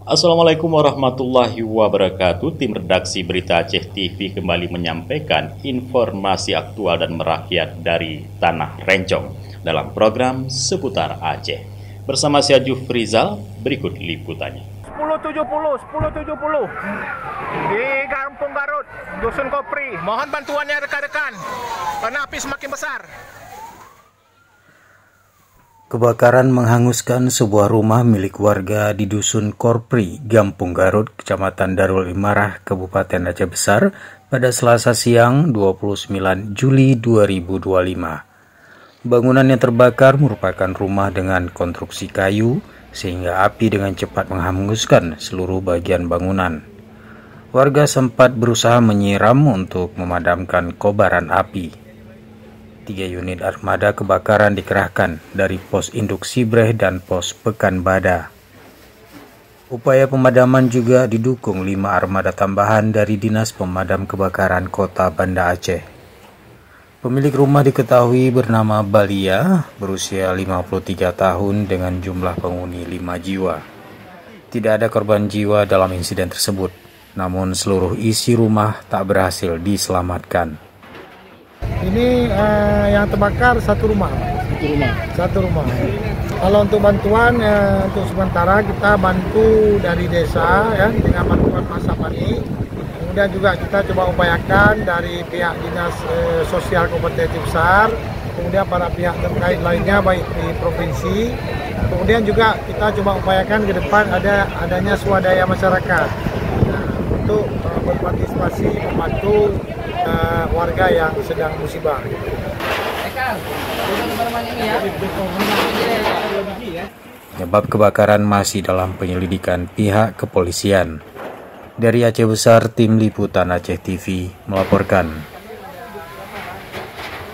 Assalamualaikum warahmatullahi wabarakatuh. Tim redaksi Berita Aceh TV kembali menyampaikan informasi aktual dan merakyat dari Tanah Rencong dalam program Seputar Aceh. Bersama saya Jufrizal, berikut liputannya. 1070 di Kampung Garut, Dusun Kopri. Mohon bantuannya rekan-rekan karena api semakin besar. Kebakaran menghanguskan sebuah rumah milik warga di Dusun Korpri, Kampung Garut, Kecamatan Darul Imarah, Kabupaten Aceh Besar pada Selasa siang 29 Juli 2025. Bangunan yang terbakar merupakan rumah dengan konstruksi kayu sehingga api dengan cepat menghanguskan seluruh bagian bangunan. Warga sempat berusaha menyiram untuk memadamkan kobaran api. 3 unit armada kebakaran dikerahkan dari Pos Induk Sibreh dan Pos Pekanbada. Upaya pemadaman juga didukung 5 armada tambahan dari Dinas Pemadam Kebakaran Kota Banda Aceh. Pemilik rumah diketahui bernama Balia, berusia 53 tahun dengan jumlah penghuni 5 jiwa. Tidak ada korban jiwa dalam insiden tersebut, namun seluruh isi rumah tak berhasil diselamatkan. Ini yang terbakar satu rumah. Kalau untuk bantuan untuk sementara kita bantu dari desa ya dengan bantuan masa panik. Kemudian juga kita coba upayakan dari pihak dinas sosial Kabupaten Aceh Besar, kemudian para pihak terkait lainnya baik di provinsi. Kemudian juga kita coba upayakan ke depan adanya swadaya masyarakat untuk berpartisipasi membantu warga yang sedang musibah. Penyebab kebakaran masih dalam penyelidikan pihak kepolisian. Dari Aceh Besar, Tim Liputan Aceh TV melaporkan.